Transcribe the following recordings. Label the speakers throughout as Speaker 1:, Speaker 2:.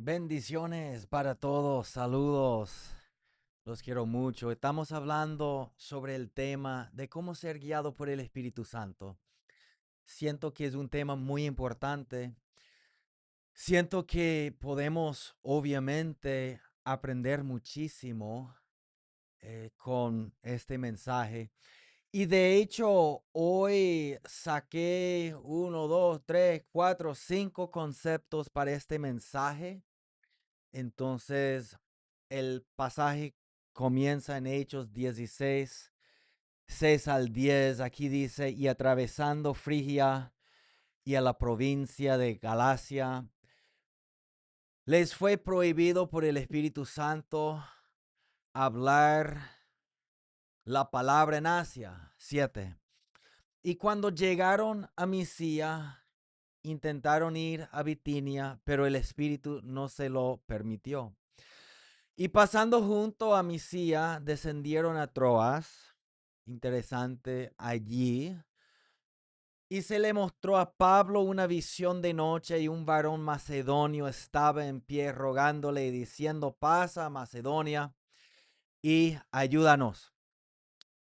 Speaker 1: Bendiciones para todos, saludos, los quiero mucho. Estamos hablando sobre el tema de cómo ser guiado por el Espíritu Santo. Siento que es un tema muy importante. Siento que podemos obviamente aprender muchísimo con este mensaje. Y de hecho, hoy saqué uno, dos, tres, cuatro, cinco conceptos para este mensaje. Entonces, el pasaje comienza en Hechos 16, 6 al 10. Aquí dice, y atravesando Frigia y a la provincia de Galacia, les fue prohibido por el Espíritu Santo hablar la palabra en Asia. 7. Y cuando llegaron a Misia, intentaron ir a Bitinia, pero el Espíritu no se lo permitió. Y pasando junto a Misia, descendieron a Troas. Interesante allí. Y se le mostró a Pablo una visión de noche y un varón macedonio estaba en pie rogándole y diciendo, pasa a Macedonia y ayúdanos.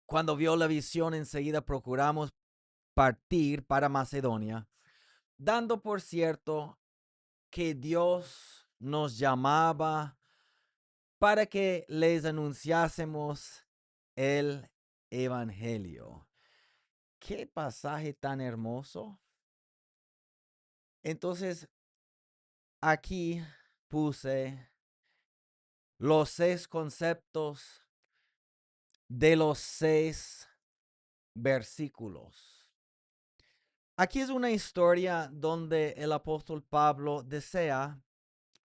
Speaker 1: Cuando vio la visión, enseguida procuramos partir para Macedonia, dando por cierto que Dios nos llamaba para que les anunciásemos el evangelio. Qué pasaje tan hermoso. Entonces, aquí puse los 6 conceptos de los 6 versículos. Aquí es una historia donde el apóstol Pablo desea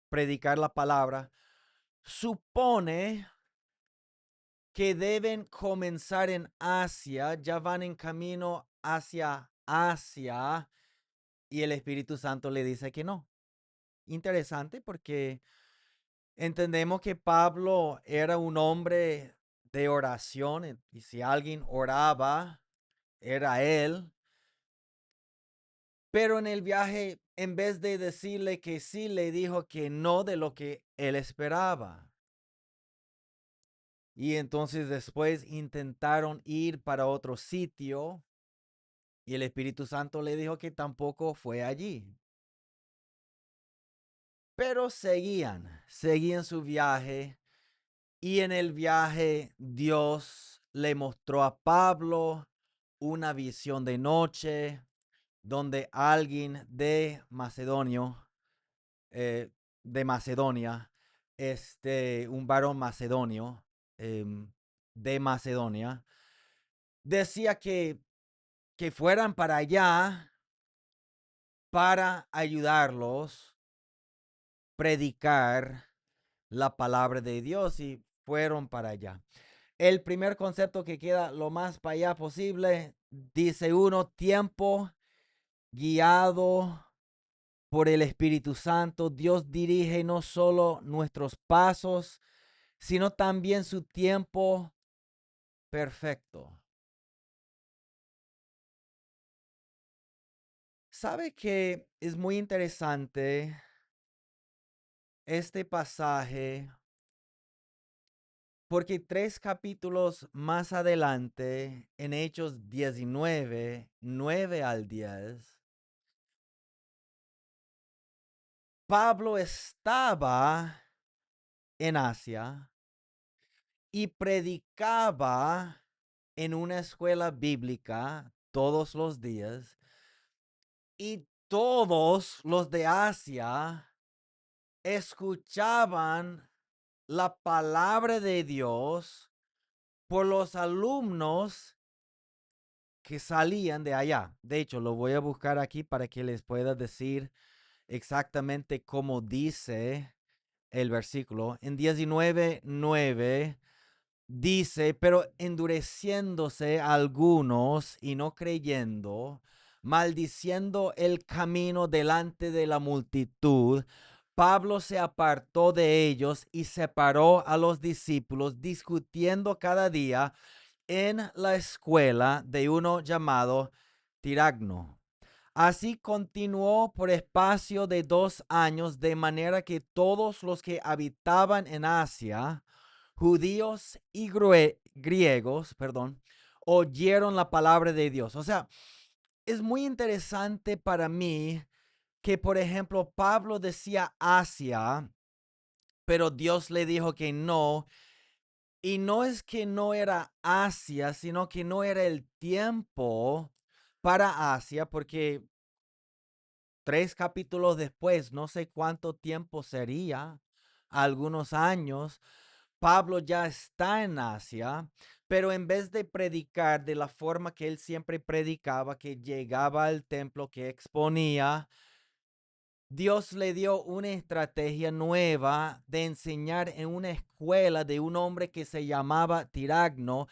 Speaker 1: predicar la palabra. Supone que deben comenzar en Asia, ya van en camino hacia Asia y el Espíritu Santo le dice que no. Interesante porque entendemos que Pablo era un hombre de oración y si alguien oraba, era él. Pero en el viaje, en vez de decirle que sí, le dijo que no de lo que él esperaba. Y entonces después intentaron ir para otro sitio y el Espíritu Santo le dijo que tampoco fue allí. Pero seguían su viaje y en el viaje Dios le mostró a Pablo una visión de noche donde alguien eh, de Macedonia, un varón macedonio de Macedonia, decía que fueran para allá para ayudarlos predicar la palabra de Dios y fueron para allá. El primer concepto que queda lo más para allá posible, dice uno, tiempo guiado por el Espíritu Santo. Dios dirige no solo nuestros pasos, sino también su tiempo perfecto. ¿Sabe que es muy interesante este pasaje? Porque 3 capítulos más adelante, en Hechos 19, 9 al 10, Pablo estaba en Asia y predicaba en una escuela bíblica todos los días y todos los de Asia escuchaban la palabra de Dios por los alumnos que salían de allá. De hecho, lo voy a buscar aquí para que les pueda decir exactamente cómo dice el versículo. En 19:9 dice, pero endureciéndose algunos y no creyendo, maldiciendo el camino delante de la multitud, Pablo se apartó de ellos y separó a los discípulos, discutiendo cada día en la escuela de uno llamado Tiragno. Así continuó por espacio de 2 años, de manera que todos los que habitaban en Asia, judíos y griegos, perdón, oyeron la palabra de Dios. O sea, es muy interesante para mí que, por ejemplo, Pablo decía Asia, pero Dios le dijo que no. Y no es que no era Asia, sino que no era el tiempo para Asia, porque 3 capítulos después, no sé cuánto tiempo sería, algunos años, Pablo ya está en Asia, pero en vez de predicar de la forma que él siempre predicaba, que llegaba al templo, que exponía, Dios le dio una estrategia nueva de enseñar en una escuela de un hombre que se llamaba Tiragno,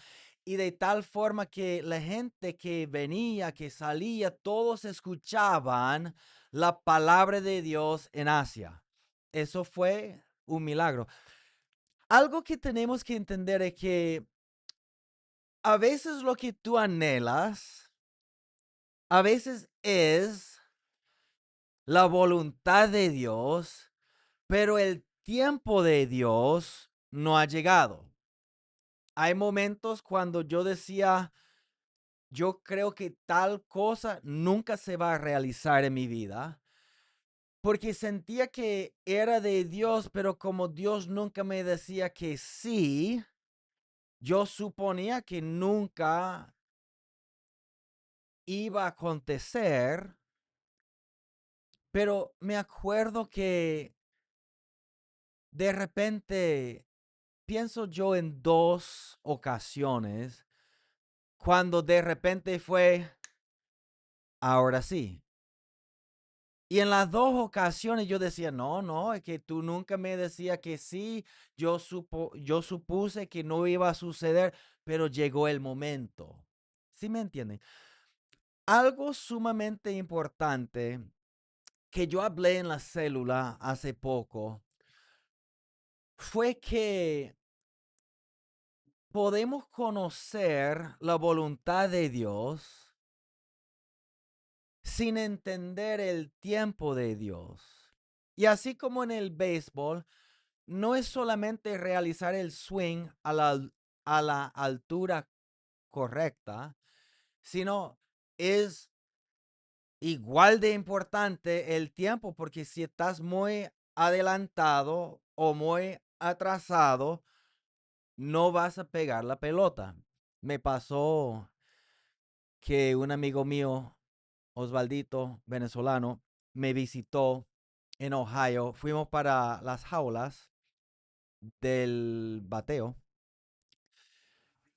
Speaker 1: y de tal forma que la gente que venía, que salía, todos escuchaban la palabra de Dios en Asia. Eso fue un milagro. Algo que tenemos que entender es que a veces lo que tú anhelas, a veces es la voluntad de Dios, pero el tiempo de Dios no ha llegado. Hay momentos cuando yo decía, yo creo que tal cosa nunca se va a realizar en mi vida, porque sentía que era de Dios, pero como Dios nunca me decía que sí, yo suponía que nunca iba a acontecer, pero me acuerdo que de repente pienso yo en 2 ocasiones cuando de repente fue, ahora sí. Y en las 2 ocasiones yo decía, no, no, es que tú nunca me decías que sí, yo supuse que no iba a suceder, pero llegó el momento. ¿Sí me entienden? Algo sumamente importante que yo hablé en la célula hace poco fue que podemos conocer la voluntad de Dios sin entender el tiempo de Dios. Y así como en el béisbol, no es solamente realizar el swing a la altura correcta, sino es igual de importante el tiempo, porque si estás muy adelantado o muy atrasado, no vas a pegar la pelota. Me pasó que un amigo mío, Osvaldito, venezolano, me visitó en Ohio. Fuimos para las jaulas del bateo.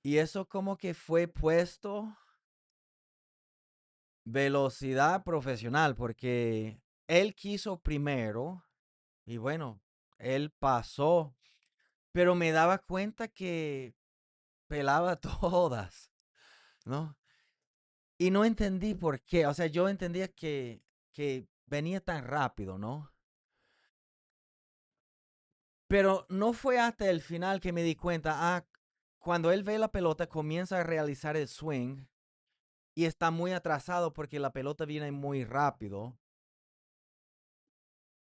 Speaker 1: Y eso como que fue puesto velocidad profesional, porque él quiso primero y bueno, él pasó, pero me daba cuenta que pelaba todas, ¿no? Y no entendí por qué. O sea, yo entendía que venía tan rápido, ¿no? Pero no fue hasta el final que me di cuenta, cuando él ve la pelota, comienza a realizar el swing y está muy atrasado porque la pelota viene muy rápido.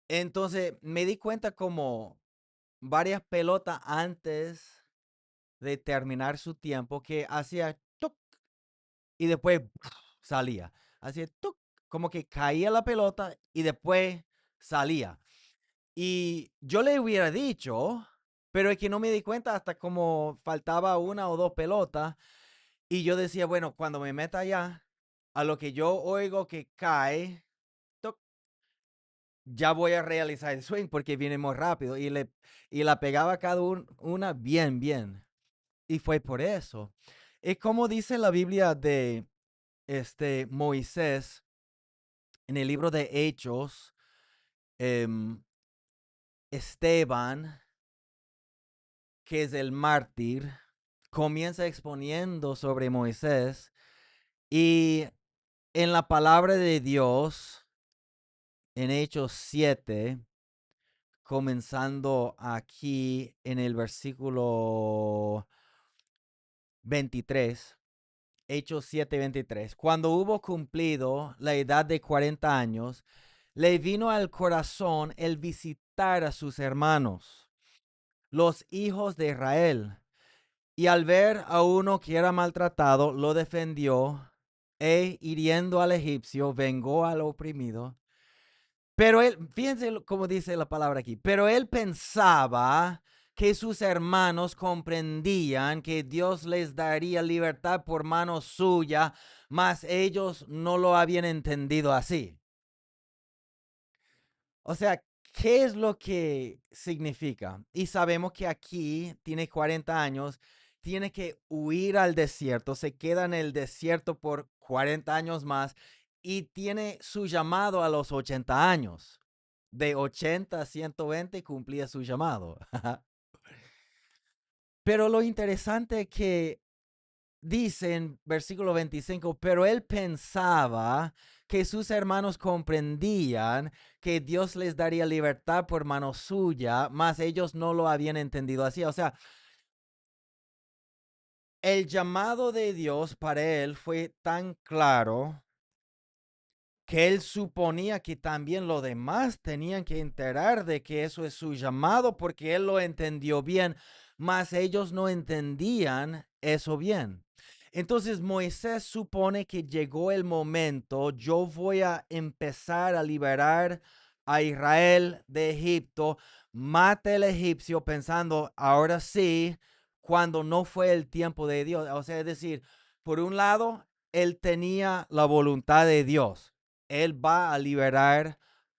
Speaker 1: Entonces me di cuenta como varias pelotas antes de terminar su tiempo que hacía tuc y después salía. Hacía tuc, como que caía la pelota y después salía. Y yo le hubiera dicho, pero es que no me di cuenta hasta como faltaba una o dos pelotas. Y yo decía, bueno, cuando me meta allá, a lo que yo oigo que cae, toc, ya voy a realizar el swing porque viene muy rápido. Y la pegaba cada una bien, bien. Y fue por eso. Es como dice la Biblia de Moisés en el libro de Hechos, em, Esteban, que es el mártir, comienza exponiendo sobre Moisés y en la palabra de Dios, en Hechos 7, comenzando aquí en el versículo 23, Hechos 7:23. Cuando hubo cumplido la edad de 40 años, le vino al corazón el visitar a sus hermanos, los hijos de Israel. Y al ver a uno que era maltratado, lo defendió e hiriendo al egipcio, vengó al oprimido. Pero él, fíjense cómo dice la palabra aquí, pero él pensaba que sus hermanos comprendían que Dios les daría libertad por mano suya, mas ellos no lo habían entendido así. O sea, ¿qué es lo que significa? Y sabemos que aquí tiene 40 años, tiene que huir al desierto, se queda en el desierto por 40 años más y tiene su llamado a los 80 años. De 80 a 120 cumplía su llamado. Pero lo interesante es que dice en versículo 25, pero él pensaba que sus hermanos comprendían que Dios les daría libertad por mano suya, mas ellos no lo habían entendido así. O sea, el llamado de Dios para él fue tan claro que él suponía que también los demás tenían que enterar de que eso es su llamado porque él lo entendió bien, mas ellos no entendían eso bien. Entonces Moisés supone que llegó el momento, yo voy a empezar a liberar a Israel de Egipto, mata el egipcio pensando, ahora sí, cuando no fue el tiempo de Dios. O sea, es decir, por un lado, él tenía la voluntad de Dios, él va a liberar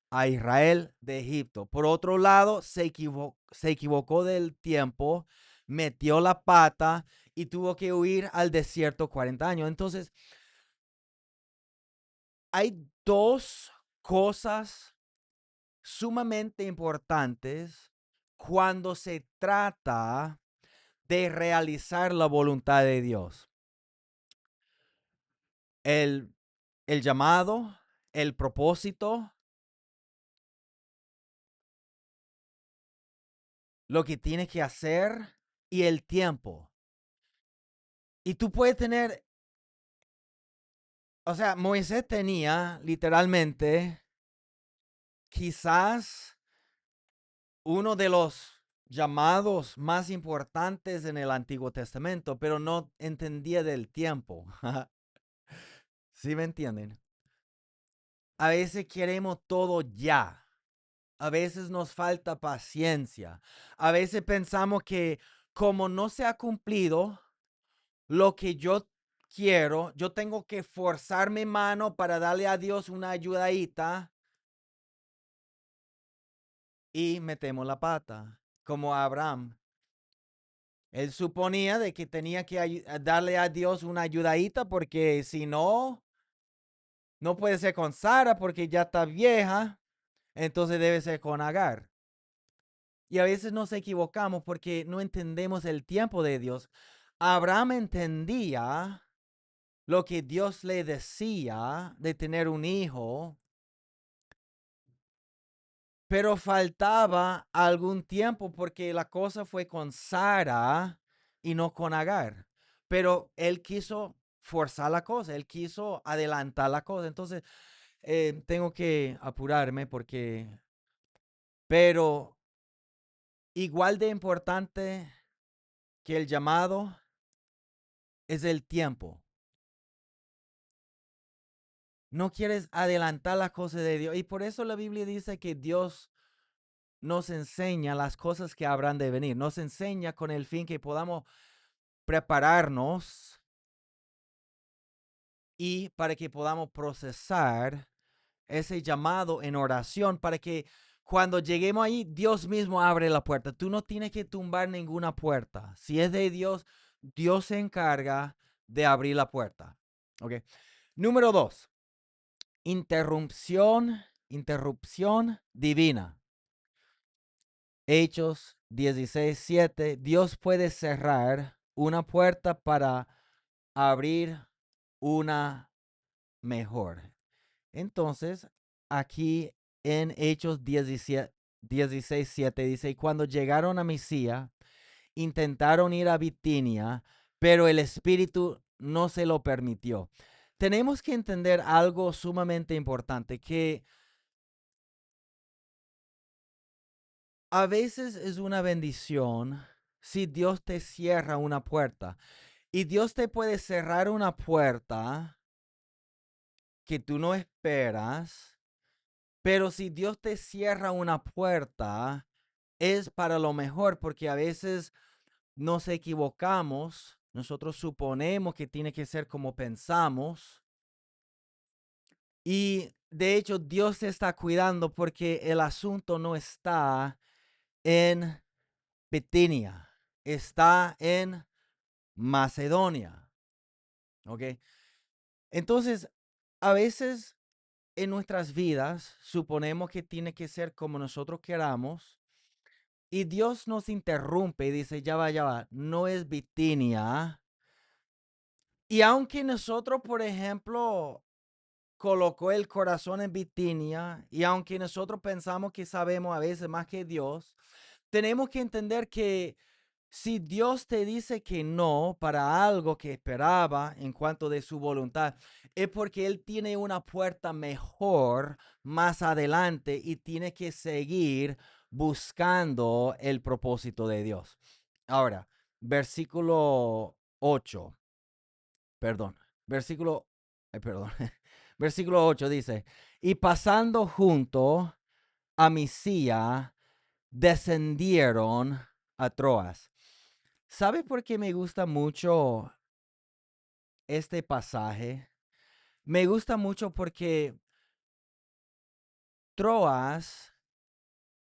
Speaker 1: a Israel de Egipto. Por otro lado, se equivocó del tiempo, metió la pata y tuvo que huir al desierto 40 años. Entonces, hay dos cosas sumamente importantes cuando se trata de realizar la voluntad de Dios. El, el llamado, el propósito, lo que tienes que hacer y el tiempo. Y tú puedes tener, o sea, Moisés tenía literalmente quizás uno de los llamados más importantes en el Antiguo Testamento, pero no entendía del tiempo. ¿Sí me entienden? A veces queremos todo ya. A veces nos falta paciencia. A veces pensamos que como no se ha cumplido lo que yo quiero, yo tengo que forzar mi mano para darle a Dios una ayudadita y metemos la pata, como Abraham. Él suponía de que tenía que darle a Dios una ayudadita porque si no, no puede ser con Sara porque ya está vieja, entonces debe ser con Agar. Y a veces nos equivocamos porque no entendemos el tiempo de Dios. Abraham entendía lo que Dios le decía de tener un hijo, pero faltaba algún tiempo porque la cosa fue con Sara y no con Agar. Pero él quiso forzar la cosa, él quiso adelantar la cosa. Entonces, tengo que apurarme porque, pero igual de importante que el llamado es el tiempo. No quieres adelantar las cosas de Dios. Y por eso la Biblia dice que Dios nos enseña las cosas que habrán de venir. Nos enseña con el fin que podamos prepararnos y para que podamos procesar ese llamado en oración para que cuando lleguemos ahí, Dios mismo abre la puerta. Tú no tienes que tumbar ninguna puerta. Si es de Dios, Dios se encarga de abrir la puerta. ¿Ok? Número 2. Interrupción divina. Hechos 16:7. Dios puede cerrar una puerta para abrir una mejor. Entonces, aquí en Hechos 16:7 dice, y cuando llegaron a Misia, intentaron ir a Bitinia, pero el Espíritu no se lo permitió. Tenemos que entender algo sumamente importante, que a veces es una bendición si Dios te cierra una puerta. Y Dios te puede cerrar una puerta que tú no esperas, pero si Dios te cierra una puerta, es para lo mejor, porque a veces nos equivocamos, nosotros suponemos que tiene que ser como pensamos, y de hecho Dios te está cuidando porque el asunto no está en Bitinia, está en Macedonia, ¿ok? Entonces, a veces en nuestras vidas suponemos que tiene que ser como nosotros queramos y Dios nos interrumpe y dice, ya va, no es Bitinia. Y aunque nosotros, por ejemplo, colocó el corazón en Bitinia y aunque nosotros pensamos que sabemos a veces más que Dios, tenemos que entender que si Dios te dice que no para algo que esperaba en cuanto de su voluntad, es porque Él tiene una puerta mejor más adelante y tiene que seguir buscando el propósito de Dios. Ahora, versículo 8, perdón, versículo, perdón, versículo 8 dice, y pasando junto a Misía, descendieron a Troas. ¿Sabe por qué me gusta mucho este pasaje? Me gusta mucho porque Troas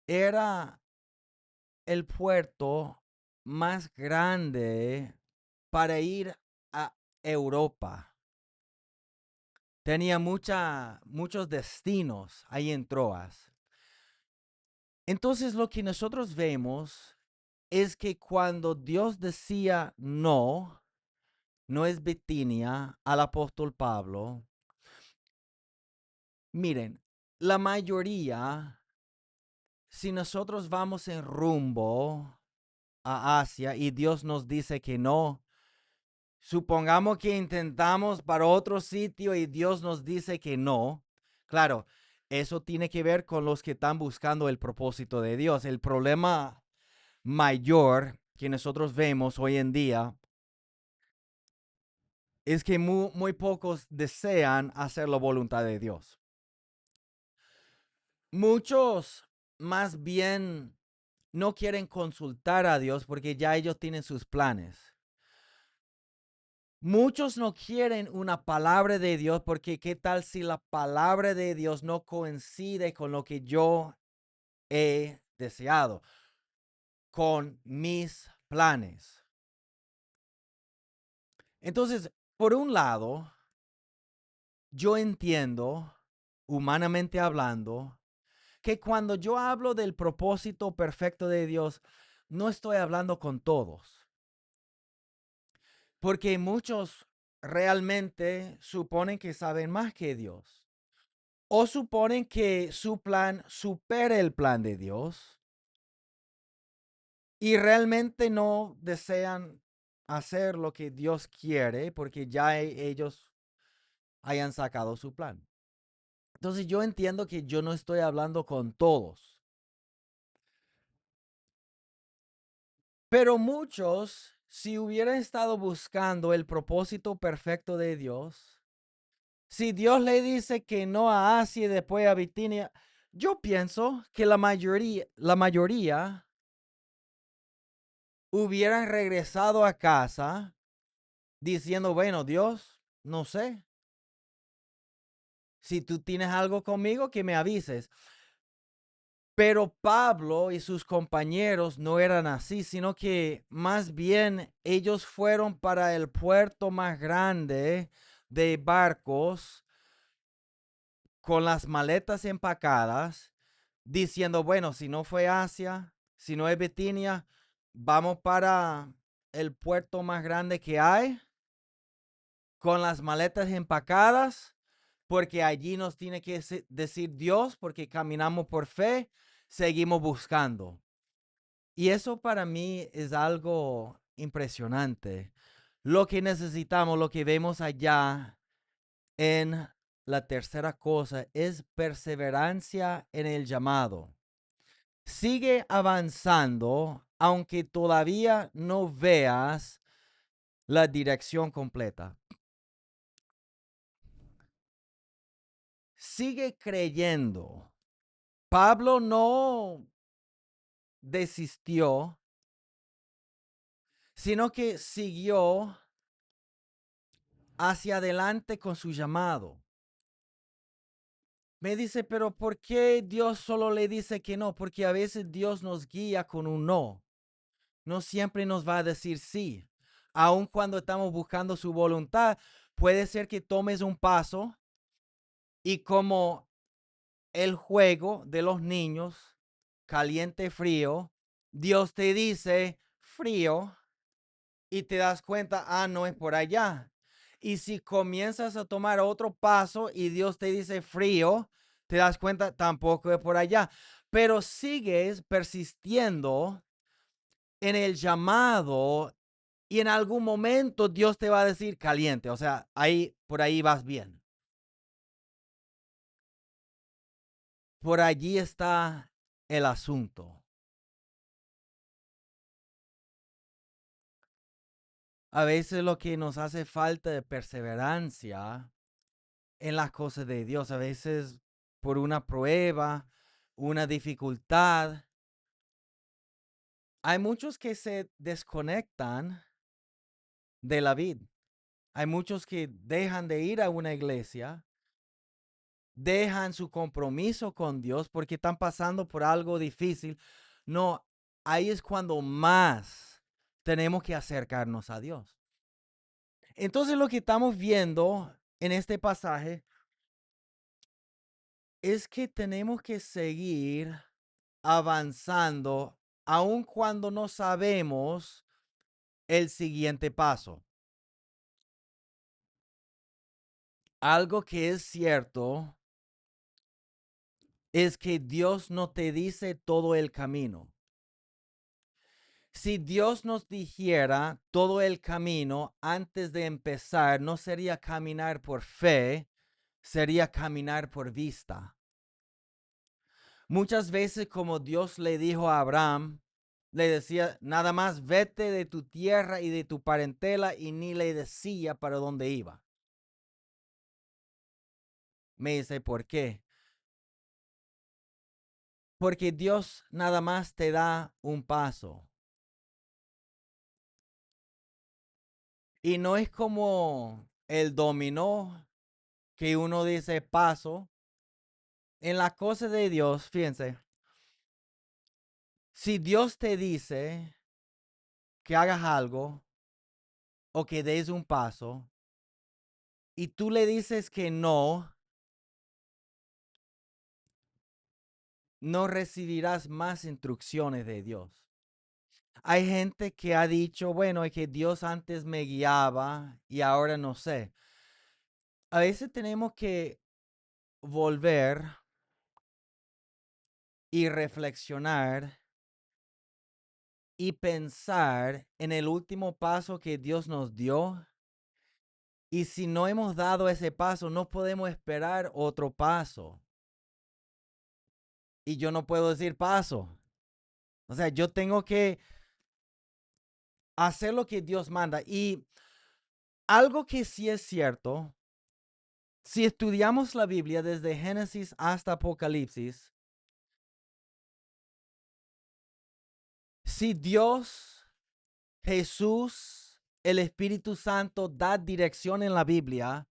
Speaker 1: era el puerto más grande para ir a Europa. Tenía muchos destinos ahí en Troas. Entonces lo que nosotros vemos es que cuando Dios decía no, no es Bitinia al apóstol Pablo. Miren, la mayoría, si nosotros vamos en rumbo a Asia y Dios nos dice que no, supongamos que intentamos para otro sitio y Dios nos dice que no, claro, eso tiene que ver con los que están buscando el propósito de Dios. El problema mayor que nosotros vemos hoy en día es que muy pocos desean hacer la voluntad de Dios. Muchos más bien no quieren consultar a Dios porque ya ellos tienen sus planes. Muchos no quieren una palabra de Dios porque qué tal si la palabra de Dios no coincide con lo que yo he deseado, con mis planes. Entonces, por un lado, yo entiendo, humanamente hablando, que cuando yo hablo del propósito perfecto de Dios, no estoy hablando con todos. Porque muchos realmente suponen que saben más que Dios. O suponen que su plan supera el plan de Dios. Y realmente no desean hacer lo que Dios quiere porque ya ellos hayan sacado su plan. Entonces yo entiendo que yo no estoy hablando con todos. Pero muchos, si hubieran estado buscando el propósito perfecto de Dios, si Dios le dice que no a Asia y después a Bitinia, yo pienso que la mayoría hubieran regresado a casa diciendo, bueno, Dios, no sé, si tú tienes algo conmigo, que me avises. Pero Pablo y sus compañeros no eran así, sino que más bien ellos fueron para el puerto más grande de barcos con las maletas empacadas, diciendo, bueno, si no fue Asia, si no es Bitinia, vamos para el puerto más grande que hay, con las maletas empacadas, porque allí nos tiene que decir Dios, porque caminamos por fe, seguimos buscando. Y eso para mí es algo impresionante, Lo que necesitamos, lo que vemos allá en la tercera cosa, es perseverancia en el llamado. Sigue avanzando aunque todavía no veas la dirección completa. Sigue creyendo. Pablo no desistió, sino que siguió hacia adelante con su llamado. Me dice, pero ¿por qué Dios solo le dice que no? Porque a veces Dios nos guía con un no. No siempre nos va a decir sí. Aun cuando estamos buscando su voluntad, puede ser que tomes un paso y como el juego de los niños, caliente, frío, Dios te dice frío y te das cuenta, no es por allá. Y si comienzas a tomar otro paso y Dios te dice frío, te das cuenta, tampoco es por allá. Pero sigues persistiendo en el llamado y en algún momento Dios te va a decir caliente. O sea, por ahí vas bien. Por allí está el asunto. A veces lo que nos hace falta de perseverancia en las cosas de Dios, a veces por una prueba, una dificultad. Hay muchos que se desconectan de la vida. Hay muchos que dejan de ir a una iglesia, dejan su compromiso con Dios porque están pasando por algo difícil. No, ahí es cuando más tenemos que acercarnos a Dios. Entonces lo que estamos viendo en este pasaje es que tenemos que seguir avanzando aun cuando no sabemos el siguiente paso. Algo que es cierto es que Dios no te dice todo el camino. Si Dios nos dijera todo el camino antes de empezar, no sería caminar por fe, sería caminar por vista. Muchas veces, como Dios le dijo a Abraham, le decía, nada más vete de tu tierra y de tu parentela, y ni le decía para dónde iba. Me dice, ¿por qué? Porque Dios nada más te da un paso. Y no es como el dominó que uno dice paso. En la cosa de Dios, fíjense, si Dios te dice que hagas algo o que des un paso y tú le dices que no, no recibirás más instrucciones de Dios. Hay gente que ha dicho, bueno, es que Dios antes me guiaba y ahora no sé. A veces tenemos que volver y reflexionar y pensar en el último paso que Dios nos dio. Y si no hemos dado ese paso, no podemos esperar otro paso. Y yo no puedo decir paso. O sea, yo tengo que hacer lo que Dios manda. Y algo que sí es cierto, si estudiamos la Biblia desde Génesis hasta Apocalipsis, si Dios, Jesús, el Espíritu Santo da dirección en la Biblia,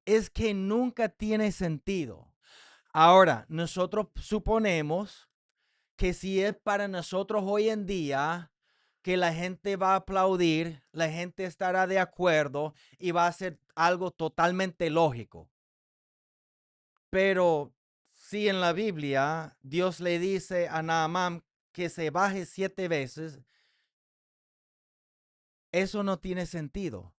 Speaker 1: es que nunca tiene sentido. Ahora, nosotros suponemos que si es para nosotros hoy en día, que la gente va a aplaudir, la gente estará de acuerdo y va a ser algo totalmente lógico. Pero si en la Biblia Dios le dice a Naamán que se baje 7 veces, eso no tiene sentido.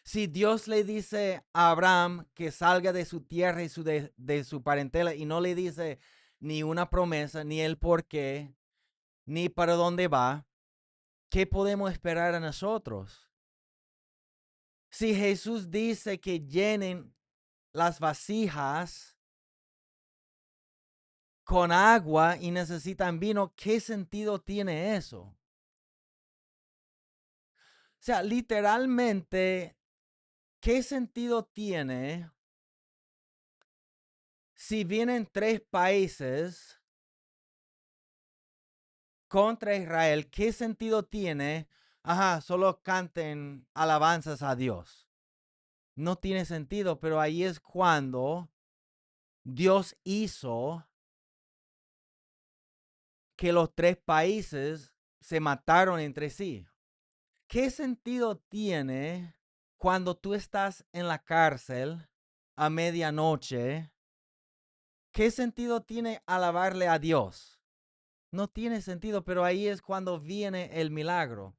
Speaker 1: Si Dios le dice a Abraham que salga de su tierra y de su parentela y no le dice ni una promesa, ni el por qué, ni para dónde va, ¿qué podemos esperar a nosotros? Si Jesús dice que llenen las vasijas con agua y necesitan vino, ¿qué sentido tiene eso? O sea, literalmente, ¿qué sentido tiene si vienen tres países contra Israel? ¿Qué sentido tiene? Ajá, solo canten alabanzas a Dios. No tiene sentido, pero ahí es cuando Dios hizo que los tres países se mataron entre sí. ¿Qué sentido tiene cuando tú estás en la cárcel a medianoche? ¿Qué sentido tiene alabarle a Dios? No tiene sentido, pero ahí es cuando viene el milagro.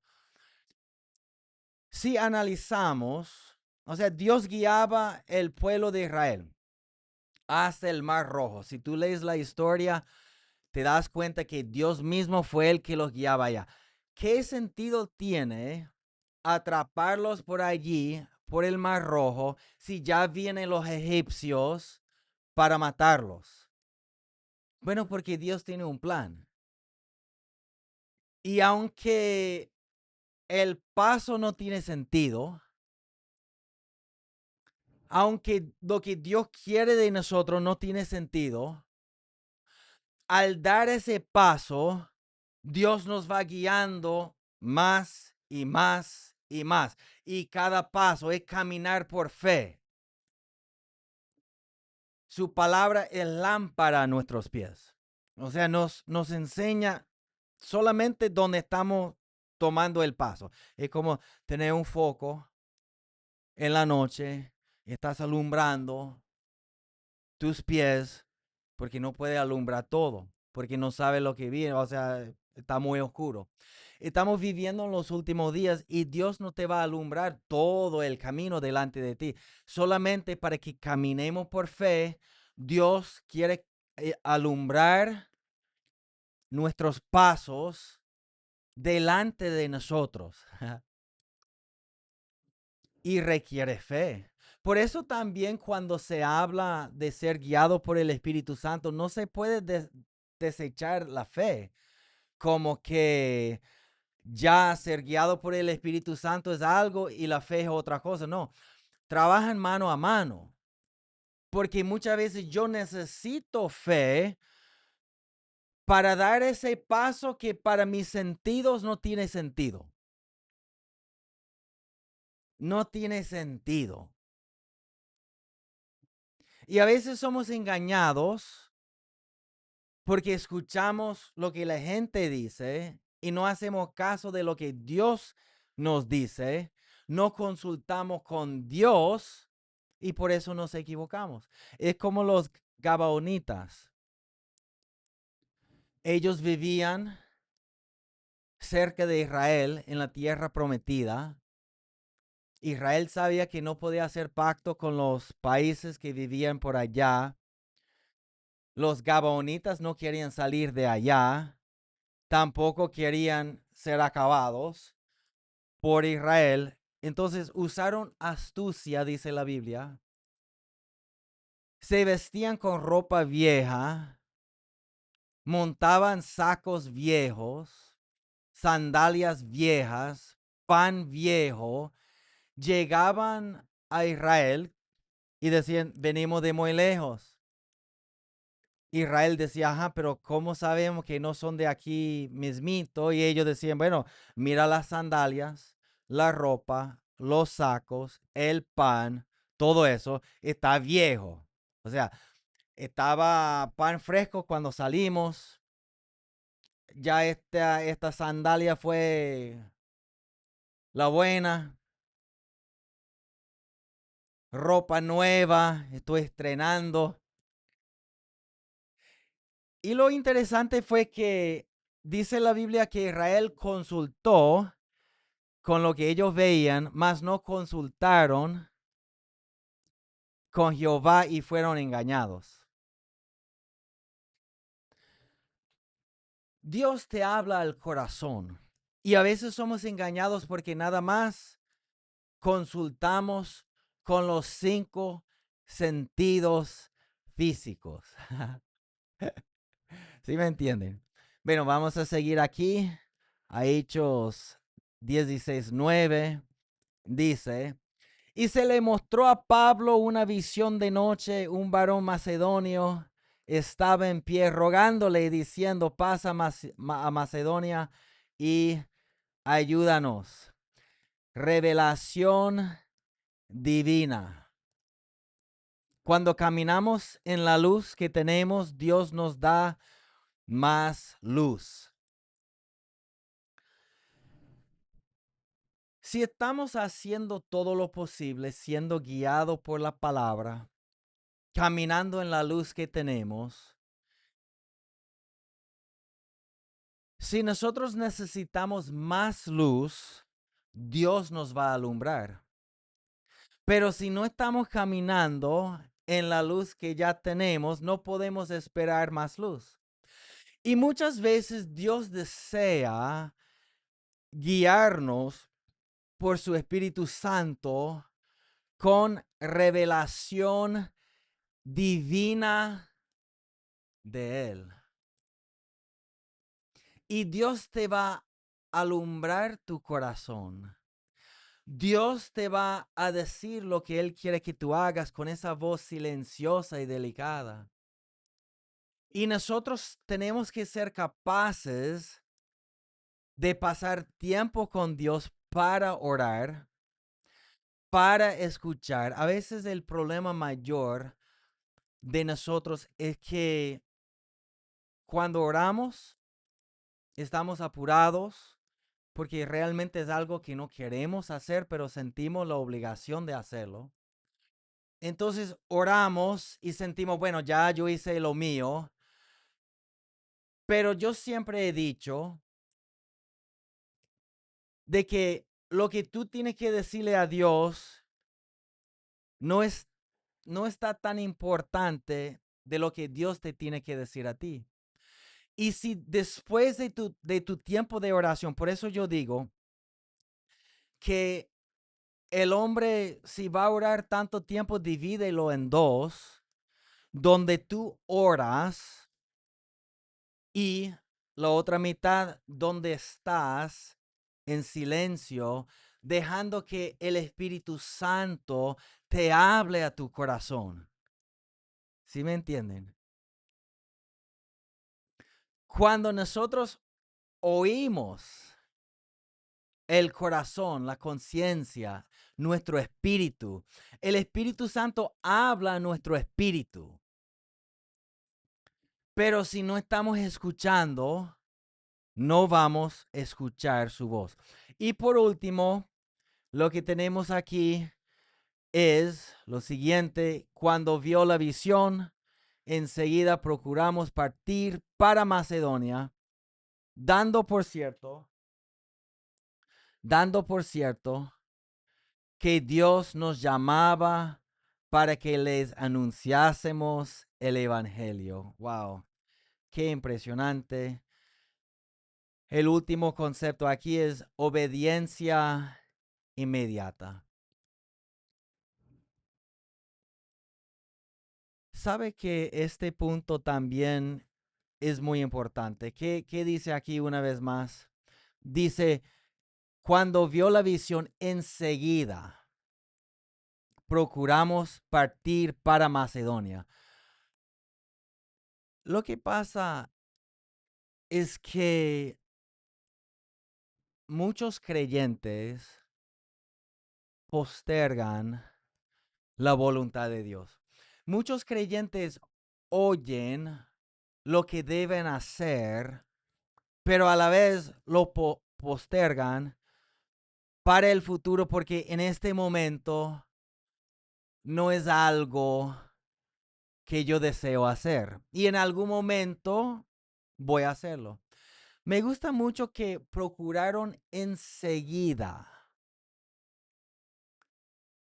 Speaker 1: Si analizamos, o sea, Dios guiaba el pueblo de Israel hasta el Mar Rojo. Si tú lees la historia, te das cuenta que Dios mismo fue el que los guiaba allá. ¿Qué sentido tiene atraparlos por allí, por el Mar Rojo, si ya vienen los egipcios para matarlos? Bueno, porque Dios tiene un plan. Y aunque el paso no tiene sentido, aunque lo que Dios quiere de nosotros no tiene sentido, al dar ese paso, Dios nos va guiando más y más y más. Y cada paso es caminar por fe. Su palabra es lámpara a nuestros pies. O sea, nos enseña solamente donde estamos tomando el paso. Es como tener un foco en la noche, estás alumbrando tus pies porque no puede alumbrar todo, porque no sabe lo que viene, o sea, está muy oscuro. Estamos viviendo en los últimos días y Dios no te va a alumbrar todo el camino delante de ti. Solamente para que caminemos por fe, Dios quiere alumbrar nuestros pasos delante de nosotros. Y requiere fe. Por eso también cuando se habla de ser guiado por el Espíritu Santo, no se puede desechar la fe, como que ya ser guiado por el Espíritu Santo es algo y la fe es otra cosa. No, trabajan mano a mano, porque muchas veces yo necesito fe para dar ese paso que para mis sentidos no tiene sentido. No tiene sentido. Y a veces somos engañados porque escuchamos lo que la gente dice y no hacemos caso de lo que Dios nos dice, no consultamos con Dios y por eso nos equivocamos. Es como los gabaonitas. Ellos vivían cerca de Israel en la tierra prometida. Israel sabía que no podía hacer pacto con los países que vivían por allá. Los gabaonitas no querían salir de allá, tampoco querían ser acabados por Israel. Entonces usaron astucia, dice la Biblia. Se vestían con ropa vieja, montaban sacos viejos, sandalias viejas, pan viejo, llegaban a Israel y decían, venimos de muy lejos. Israel decía, ajá, pero ¿cómo sabemos que no son de aquí mismito? Y ellos decían, bueno, mira las sandalias, la ropa, los sacos, el pan, todo eso está viejo. O sea, estaba pan fresco cuando salimos. Ya esta sandalia fue la buena, ropa nueva, estoy estrenando. Y lo interesante fue que dice la Biblia que Israel consultó con lo que ellos veían, mas no consultaron con Jehová y fueron engañados. Dios te habla al corazón Y a veces somos engañados porque nada más consultamos con los 5 sentidos físicos. ¿Sí me entienden? Bueno, vamos a seguir aquí. A Hechos 16:9 dice, y se le mostró a Pablo una visión de noche, un varón macedonio estaba en pie rogándole y diciendo, pasa a Macedonia y ayúdanos. Revelación divina. Cuando caminamos en la luz que tenemos, Dios nos da más luz. Si estamos haciendo todo lo posible, siendo guiados por la palabra, caminando en la luz que tenemos, si nosotros necesitamos más luz, Dios nos va a alumbrar. Pero si no estamos caminando en la luz que ya tenemos, no podemos esperar más luz. Y muchas veces Dios desea guiarnos por su Espíritu Santo con revelación divina de Él. Y Dios te va a alumbrar tu corazón. Dios te va a decir lo que Él quiere que tú hagas con esa voz silenciosa y delicada. Y nosotros tenemos que ser capaces de pasar tiempo con Dios para orar, para escuchar. A veces el problema mayor de nosotros es que cuando oramos estamos apurados porque realmente es algo que no queremos hacer, pero sentimos la obligación de hacerlo. Entonces oramos y sentimos, bueno, ya yo hice lo mío, pero yo siempre he dicho de que lo que tú tienes que decirle a Dios no es no está tan importante de lo que Dios te tiene que decir a ti. Y si después de tu tiempo de oración, por eso yo digo que el hombre, si va a orar tanto tiempo, divídelo en dos, donde tú oras y la otra mitad donde estás en silencio, dejando que el Espíritu Santo te hable a tu corazón. ¿Sí me entienden? Cuando nosotros oímos el corazón, la conciencia, nuestro espíritu, el Espíritu Santo habla a nuestro espíritu. Pero si no estamos escuchando, no vamos a escuchar su voz. Y por último, lo que tenemos aquí es lo siguiente: cuando vio la visión, enseguida procuramos partir para Macedonia, dando por cierto que Dios nos llamaba para que les anunciásemos el Evangelio. Wow, qué impresionante. El último concepto aquí es obediencia inmediata. ¿Sabe que este punto también es muy importante? ¿Qué dice aquí una vez más? Dice, cuando vio la visión enseguida, procuramos partir para Macedonia. Lo que pasa es que muchos creyentes postergan la voluntad de Dios. Muchos creyentes oyen lo que deben hacer, pero a la vez lo postergan para el futuro porque en este momento no es algo que yo deseo hacer. Y en algún momento voy a hacerlo. Me gusta mucho que procuraron enseguida.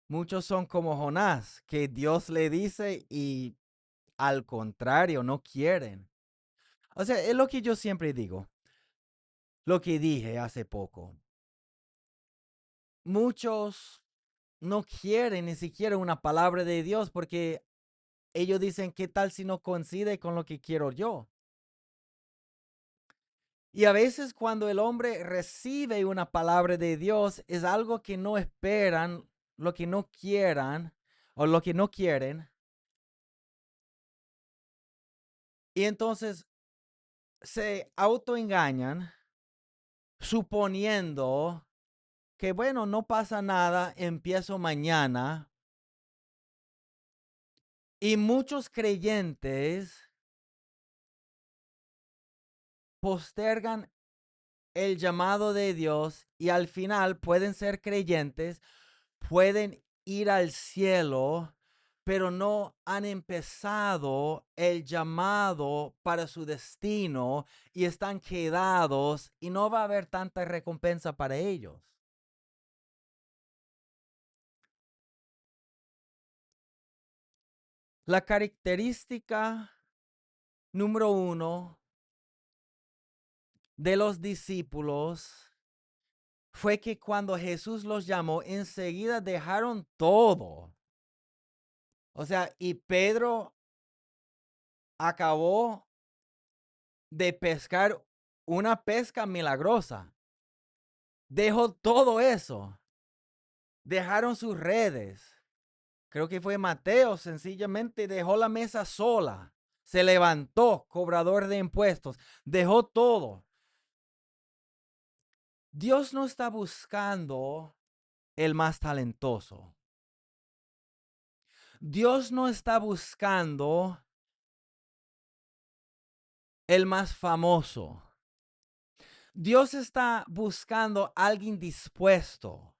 Speaker 1: Muchos son como Jonás, que Dios le dice y al contrario, no quieren. O sea, es lo que yo siempre digo. lo que dije hace poco. Muchos no quieren ni siquiera una palabra de Dios porque ellos dicen, ¿qué tal si no coincide con lo que quiero yo? Y a veces cuando el hombre recibe una palabra de Dios es algo que no esperan, lo que no quieran o lo que no quieren. Y entonces se autoengañan suponiendo que, bueno, no pasa nada, empiezo mañana. Y muchos creyentes postergan el llamado de Dios y al final pueden ser creyentes, pueden ir al cielo, pero no han empezado el llamado para su destino y están quedados y no va a haber tanta recompensa para ellos. La característica número uno de los discípulos fue que cuando Jesús los llamó, enseguida dejaron todo. O sea, y Pedro acabó de pescar una pesca milagrosa. Dejó todo eso. Dejaron sus redes. Creo que fue Mateo, sencillamente dejó la mesa sola. Se levantó, cobrador de impuestos. Dejó todo. Dios no está buscando el más talentoso. Dios no está buscando el más famoso. Dios está buscando a alguien dispuesto.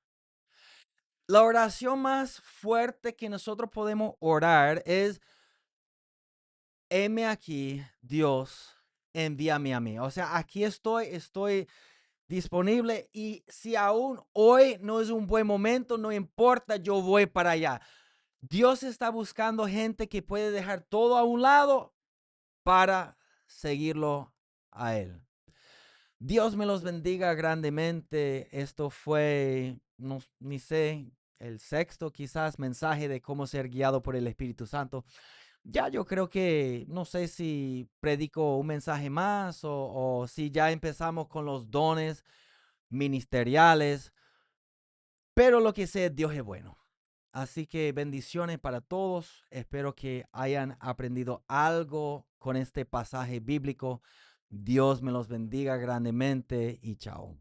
Speaker 1: La oración más fuerte que nosotros podemos orar es, heme aquí, Dios, envíame a mí. O sea, aquí estoy disponible y si aún hoy no es un buen momento, no importa, yo voy para allá. Dios está buscando gente que puede dejar todo a un lado para seguirlo a Él. Dios me los bendiga grandemente. Esto fue, no, ni sé, el sexto quizás mensaje de cómo ser guiado por el Espíritu Santo. Ya yo creo que, no sé si predico un mensaje más o si ya empezamos con los dones ministeriales, pero lo que sé, Dios es bueno. Así que bendiciones para todos. Espero que hayan aprendido algo con este pasaje bíblico. Dios me los bendiga grandemente y chao.